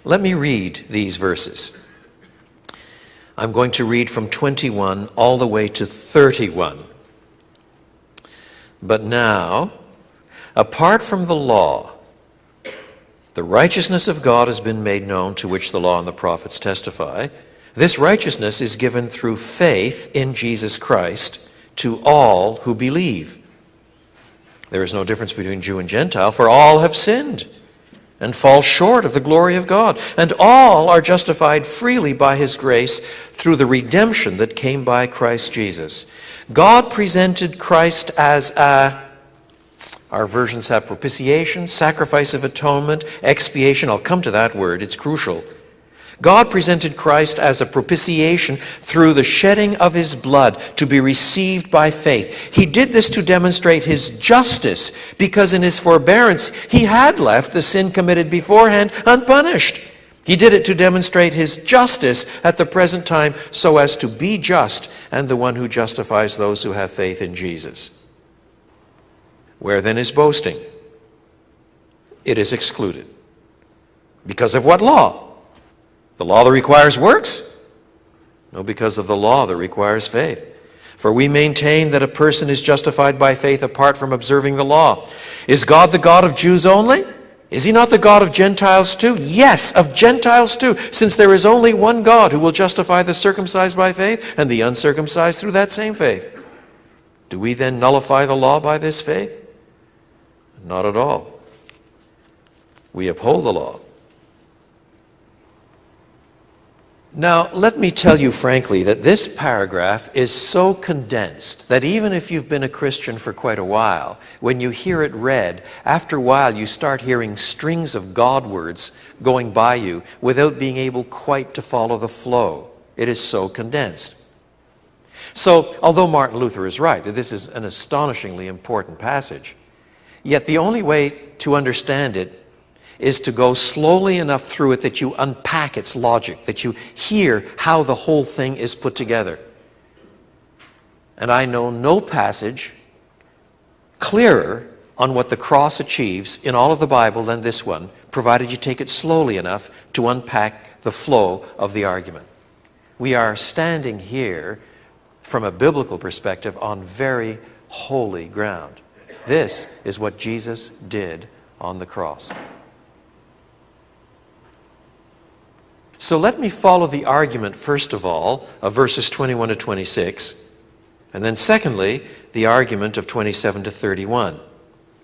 Let me read these verses. I'm going to read from 21 all the way to 31. But now, apart from the law, the righteousness of God has been made known, to which the law and the prophets testify. This righteousness is given through faith in Jesus Christ to all who believe. There is no difference between Jew and Gentile, for all have sinned and fall short of the glory of God, and all are justified freely by his grace through the redemption that came by Christ Jesus. God presented Christ as our versions have propitiation, sacrifice of atonement, expiation. I'll come to that word, it's crucial. God presented Christ as a propitiation through the shedding of his blood to be received by faith. He did this to demonstrate his justice, because in his forbearance he had left the sin committed beforehand unpunished. He did it to demonstrate his justice at the present time, so as to be just and the one who justifies those who have faith in Jesus. Where then is boasting? It is excluded. Because of what law? The law that requires works? No, because of the law that requires faith. For we maintain that a person is justified by faith apart from observing the law. Is God the God of Jews only? Is he not the God of Gentiles too? Yes, of Gentiles too, since there is only one God who will justify the circumcised by faith and the uncircumcised through that same faith. Do we then nullify the law by this faith? Not at all. We uphold the law. Now, let me tell you frankly that this paragraph is so condensed that even if you've been a Christian for quite a while, when you hear it read, after a while you start hearing strings of God words going by you without being able quite to follow the flow. It is so condensed. So, although Martin Luther is right that this is an astonishingly important passage, yet the only way to understand it is to go slowly enough through it that you unpack its logic, that you hear how the whole thing is put together. And I know no passage clearer on what the cross achieves in all of the Bible than this one, provided you take it slowly enough to unpack the flow of the argument. We are standing here from a biblical perspective on very holy ground. This is what Jesus did on the cross. So let me follow the argument, first of all, of verses 21 to 26, and then secondly, the argument of 27 to 31.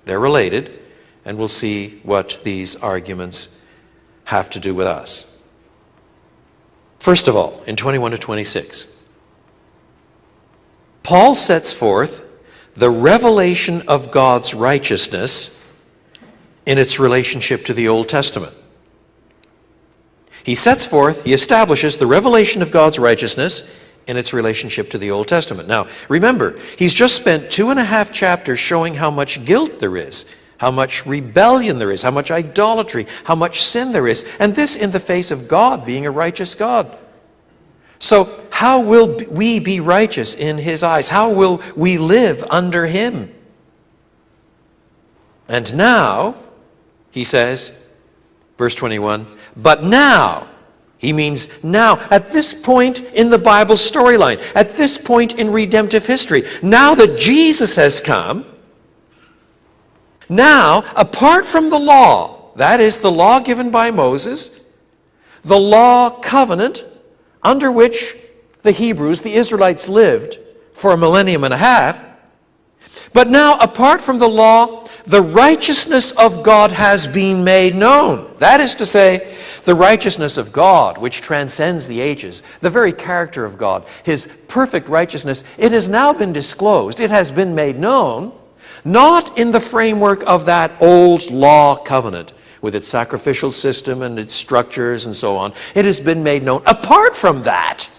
They're related, and we'll see what these arguments have to do with us. First of all, in 21 to 26, Paul sets forth the revelation of God's righteousness in its relationship to the Old Testament. He establishes the revelation of God's righteousness in its relationship to the Old Testament. Now, remember, he's just spent 2.5 chapters showing how much guilt there is, how much rebellion there is, how much idolatry, how much sin there is, and this in the face of God being a righteous God. So, how will we be righteous in his eyes? How will we live under him? And now, he says, verse 21, but now, he means now, at this point in the Bible storyline, at this point in redemptive history, now that Jesus has come, now, apart from the law, that is the law given by Moses, the law covenant under which the Hebrews, the Israelites, lived for 1.5 millennium, but now, apart from the law, the righteousness of God has been made known. That is to say, the righteousness of God, which transcends the ages, the very character of God, his perfect righteousness, it has now been disclosed, it has been made known, not in the framework of that old law covenant, with its sacrificial system and its structures and so on. It has been made known apart from that.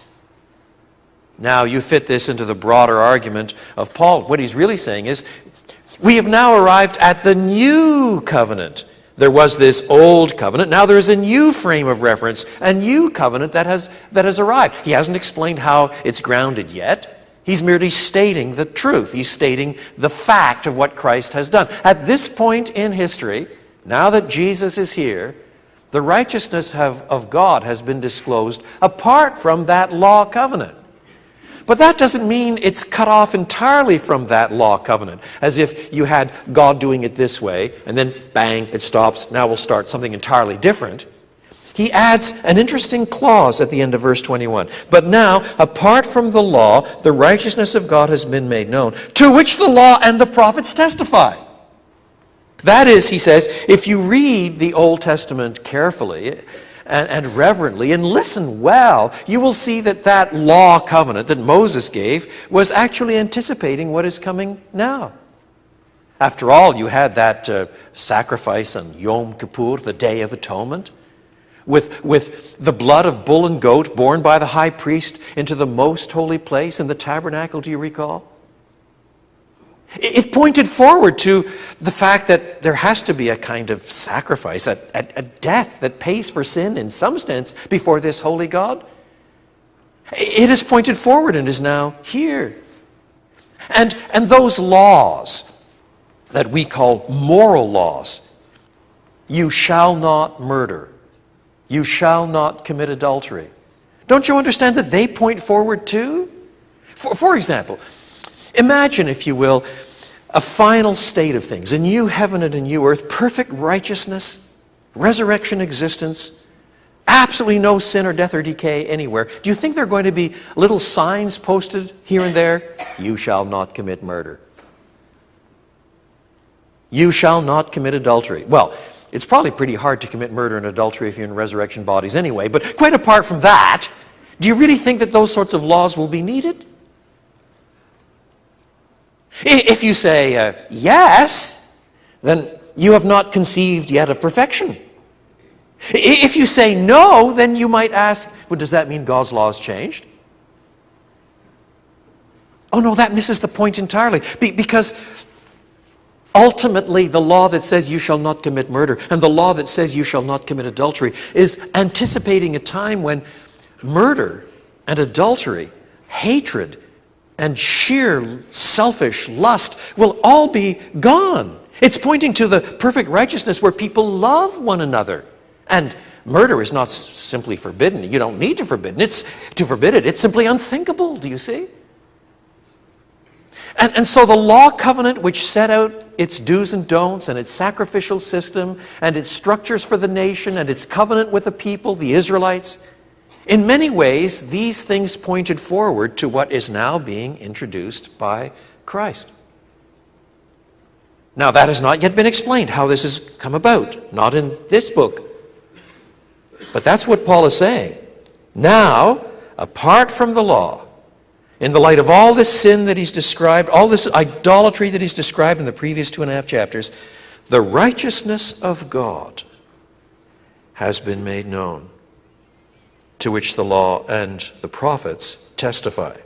Now, you fit this into the broader argument of Paul. What he's really saying is, we have now arrived at the new covenant. There was this old covenant. Now there is a new frame of reference, a new covenant that has arrived. He hasn't explained how it's grounded yet. He's merely stating the truth. He's stating the fact of what Christ has done. At this point in history, now that Jesus is here, The righteousness of God has been disclosed apart from that law covenant. But that doesn't mean it's cut off entirely from that law covenant, as if you had God doing it this way, and then bang, it stops, now we'll start something entirely different. He adds an interesting clause at the end of verse 21. But now, apart from the law, the righteousness of God has been made known, to which the law and the prophets testify. That is, he says, if you read the Old Testament carefully and reverently and listen well, you will see that that law covenant that Moses gave was actually anticipating what is coming now. After all, you had that sacrifice on Yom Kippur, the Day of Atonement, with the blood of bull and goat borne by the high priest into the most holy place in the tabernacle, do you recall? It pointed forward to the fact that there has to be a kind of sacrifice, a death that pays for sin in some sense before this holy God. It has pointed forward and is now here. And those laws that we call moral laws, you shall not murder, you shall not commit adultery. Don't you understand that they point forward too? For example, imagine, if you will, a final state of things, a new heaven and a new earth, perfect righteousness, resurrection existence, absolutely no sin or death or decay anywhere. Do you think there are going to be little signs posted here and there? You shall not commit murder. You shall not commit adultery. Well, it's probably pretty hard to commit murder and adultery if you're in resurrection bodies anyway, but quite apart from that, do you really think that those sorts of laws will be needed? If you say yes, then you have not conceived yet of perfection. If you say no, then you might ask, well, does that mean God's law has changed? Oh no, that misses the point entirely. Because ultimately, the law that says you shall not commit murder and the law that says you shall not commit adultery is anticipating a time when murder and adultery, hatred, and sheer selfish lust will all be gone. It's pointing to the perfect righteousness where people love one another. And murder is not simply forbidden. You don't need to forbid it. It's simply unthinkable, do you see? And so the law covenant, which set out its do's and don'ts and its sacrificial system and its structures for the nation and its covenant with the people, the Israelites, in many ways, these things pointed forward to what is now being introduced by Christ. Now, that has not yet been explained, how this has come about. Not in this book. But that's what Paul is saying. Now, apart from the law, in the light of all this sin that he's described, all this idolatry that he's described in the previous 2.5 chapters, the righteousness of God has been made known, to which the law and the prophets testify.